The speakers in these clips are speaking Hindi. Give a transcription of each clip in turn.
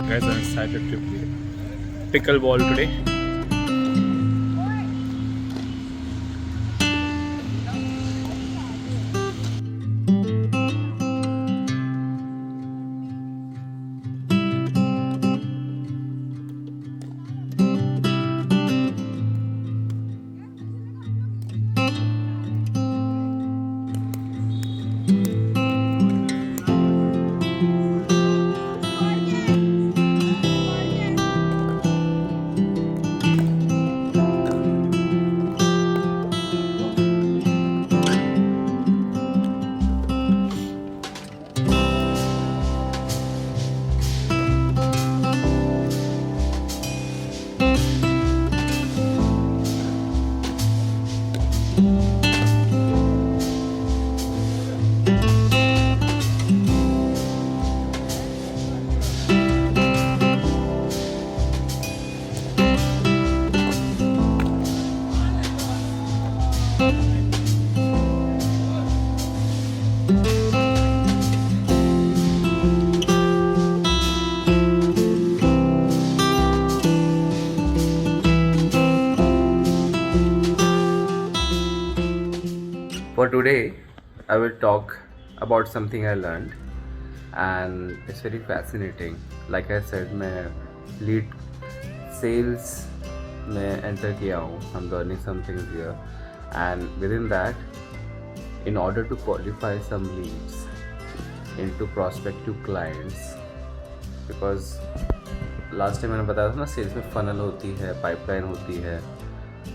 Guys, I'm excited to play pickleball today. For today, I will talk about something I learned, and it's very fascinating. Like I said, मैं lead sales में enter किया हूँ. I'm learning some things here, and within that, in order to qualify some leads into prospective clients, because last time मैंने बताया था ना, सेल्स में फनल होती है, पाइपलाइन होती है.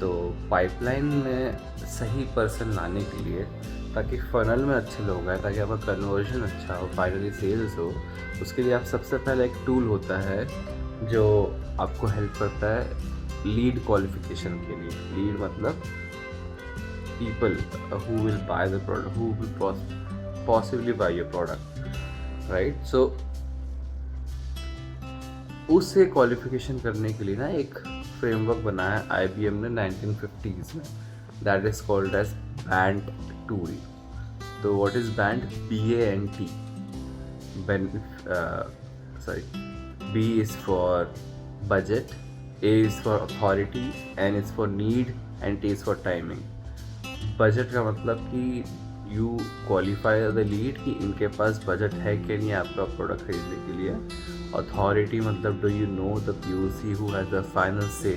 तो पाइपलाइन में सही पर्सन लाने के लिए, ताकि फ़नल में अच्छे लोग आए, ताकि आपका कन्वर्जन अच्छा हो, फाइनली सेल्स हो, उसके लिए आप सबसे पहले एक टूल होता है जो आपको हेल्प करता है लीड क्वालिफिकेशन के लिए. लीड मतलब people who will buy the product, who will possibly buy your product, right. So उससे क्वालिफिकेशन करने के लिए ना एक फ्रेमवर्क बनाया IBM ने 1950s में, that is called as BANT tool. तो what is BANT? BANT. B is for budget, A is for authority, N is for need and T is for timing. Budget का मतलब कि यू क्वालिफाई द लीड कि इनके पास बजट है कि नहीं आपका प्रोडक्ट खरीदने के लिए. अथॉरिटी मतलब do you know the POC who has the final say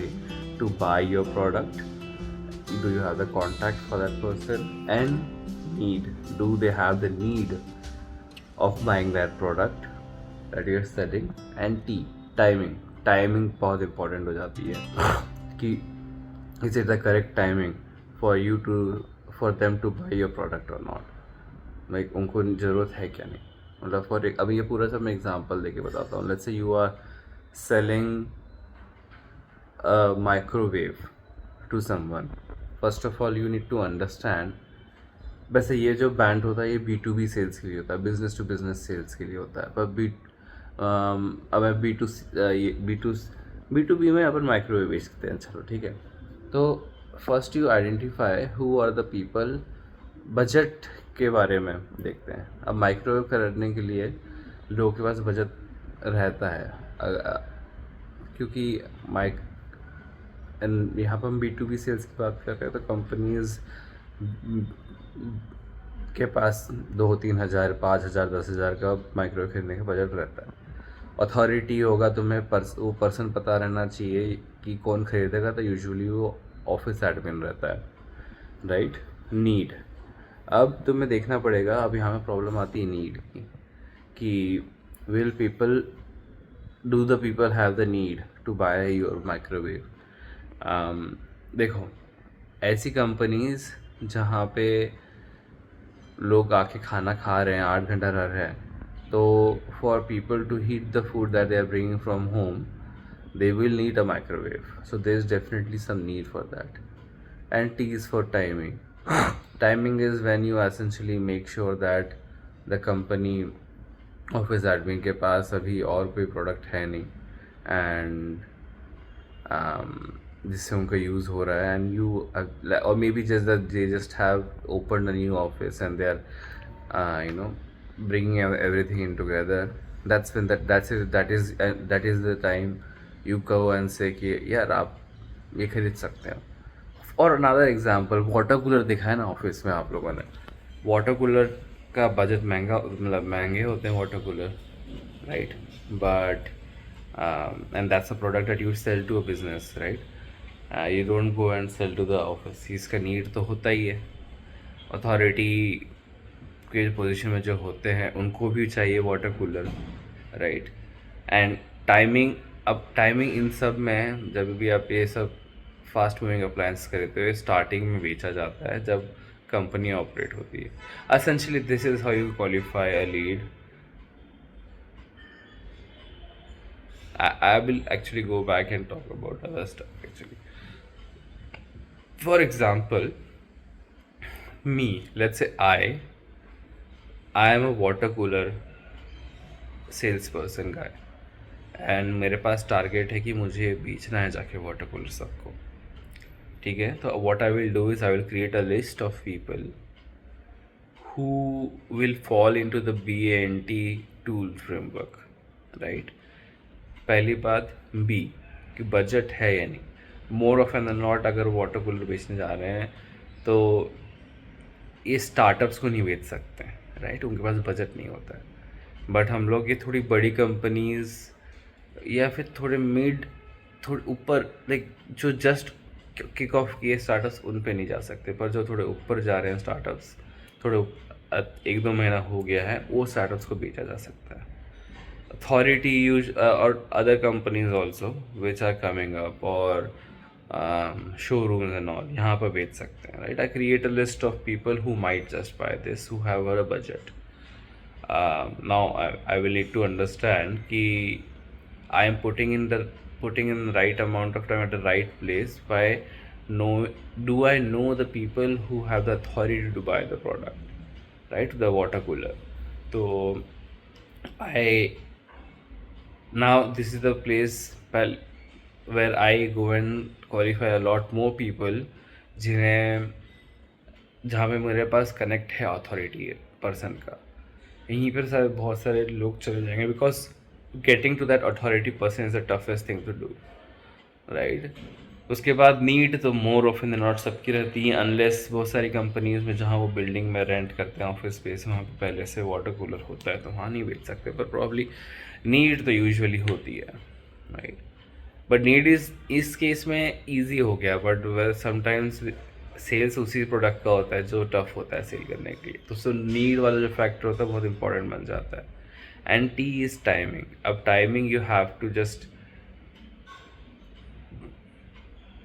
to buy your product, do you have the contact for that person. And need, do they have the need of buying that product that you are selling. And T, timing. Timing बहुत इंपॉर्टेंट हो जाती है कि is it the correct timing for you to, for them to buy your product और नॉट. लाइक उनको ज़रूरत है क्या नहीं. मतलब फॉर अभी ये पूरा सब मैं एग्जांपल देके बताता हूँ. Let's say you are selling microwave to someone. First of all you need to understand. वैसे ये जो बैंड होता है ये B2B सेल्स के लिए होता है, बिजनेस टू बिजनेस सेल्स के लिए होता है. पर अब मैं B2B में अपन माइक्रोवेव बेचते हैं. चलो ठीक है. तो first you identify who are the people. Budget के बारे में देखते हैं. अब माइक्रोवेव करने के लिए लोगों के पास बजट रहता है, क्योंकि यहाँ पर हम B2B सेल्स की बात कर रहे हैं. तो कंपनीज के पास 2-3 हज़ार, 5 हज़ार, 10 हज़ार का माइक्रोवेव खरीदने का बजट रहता है. अथॉरिटी होगा, तुम्हें वो पर्सन पता रहना चाहिए कि कौन खरीदेगा. तो यूजुअली वो ऑफिस एडमिन रहता है, राइट. नीड, अब तुम्हें देखना पड़ेगा. अब यहाँ में प्रॉब्लम आती है नीड की, कि will people, do the people have the need to buy your microwave. देखो, ऐसी कंपनीज जहाँ पे लोग आके खाना खा रहे हैं, 8 घंटा रह रहे हैं, तो for people to heat the food that they are bringing from home, they will need a microwave. So there's definitely some need for that. And T is for timing. Timing is when you essentially make sure that the company office admin के पास अभी और कोई प्रोडक्ट है नहीं, एंड जिससे उनका यूज़ हो रहा है. एंड यू, और maybe just that they just have open a new office and they are bringing everything in together. that is the time you go and say कि यार आप ये खरीद सकते हो. और अनदर एग्जांपल, वाटर कूलर दिखा है ना ऑफिस में आप लोगों ने. वाटर कूलर का बजट महंगा, मतलब महंगे होते हैं water cooler, right? But and that's a product that you sell to a business, right? You don't go and sell to the office. इसका नीड तो होता ही है. अथॉरिटी के पोजीशन में जो होते हैं उनको भी चाहिए water cooler, right? And timing, अब टाइमिंग इन सब में जब भी आप ये सब फास्ट मूविंग अप्लायंस खरीदते हुए स्टार्टिंग में बेचा जाता है जब कंपनी ऑपरेट होती है. Essentially this is how you qualify a lead. I will actually go back and talk about other stuff actually. For example, me, let's say I am a water cooler salesperson guy and मेरे पास टारगेट है कि मुझे बेचना है जाके वाटर कूलर सबको, ठीक है? तो what I will do is I will create a list of people who will fall into the BANT tool framework, right? पहली बात बी कि बजट है या नहीं. मोर ऑफ एन नॉट अगर वाटर कूलर बेचने जा रहे हैं तो ये स्टार्टअप्स को नहीं बेच सकते हैं, राइट? उनके पास बजट नहीं होता है. बट हम लोग ये थोड़ी बड़ी कंपनीज या फिर थोड़े मिड, थोड़े ऊपर, लाइक जो जस्ट किक ऑफ किए स्टार्टअप्स, उन पे नहीं जा सकते. पर जो थोड़े ऊपर जा रहे हैं स्टार्टअप्स, थोड़े 1-2 महीना हो गया है, वो स्टार्टअप्स को बेचा जा सकता है. Authority or other companies also which are coming up, or showrooms and all, यहाँ पर बेच सकते हैं, right? I create a list of people who might just buy this, who have a budget. Now I will need to understand कि I am putting in the right amount of time at the right place. Do I know the people who have the authority to buy the product, right? The water cooler. So now this is the place where I go and qualify a lot more people जहाँ पे मेरे पास कनेक्ट है अथॉरिटी पर्सन का. यहीं पर सारे बहुत सारे लोग चले जाएंगे because getting to that authority person is the toughest thing to do, right? उसके बाद नीड तो मोर ऑफ इन नॉट सबकी रहती है, अनलेस बहुत सारी कंपनीज में जहाँ वो बिल्डिंग में रेंट करते हैं ऑफिस स्पेस, वहाँ पे पहले से वाटर कूलर होता है तो वहाँ नहीं बेच सकते. पर प्रॉब्ली नीड तो यूजुअली होती है, राइट? बट नीड इस केस में ईजी हो गया. बट समटाइम्स सेल्स उसी प्रोडक्ट का होता है जो टफ होता है सेल करने के लिए, तो सो नीड वाला जो फैक्टर होता है बहुत इंपॉर्टेंट बन जाता है. And T is timing. अब timing you have to just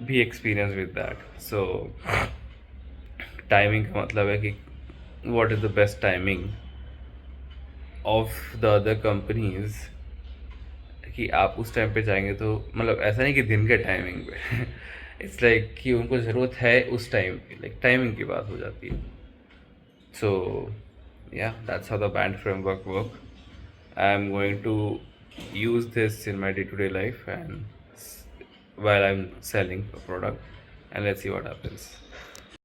be experienced with that. So timing का मतलब है कि what is the best timing of the other companies, कि आप उस टाइम पे जाएंगे तो मतलब ऐसा नहीं कि दिन के टाइमिंग पे इट्स लाइक कि उनको ज़रूरत है उस टाइम पे, लाइक टाइमिंग की बात हो जाती है. So yeah that's how the BANT framework work. I am going to use this in my day to day life and while I'm selling a product, and let's see what happens.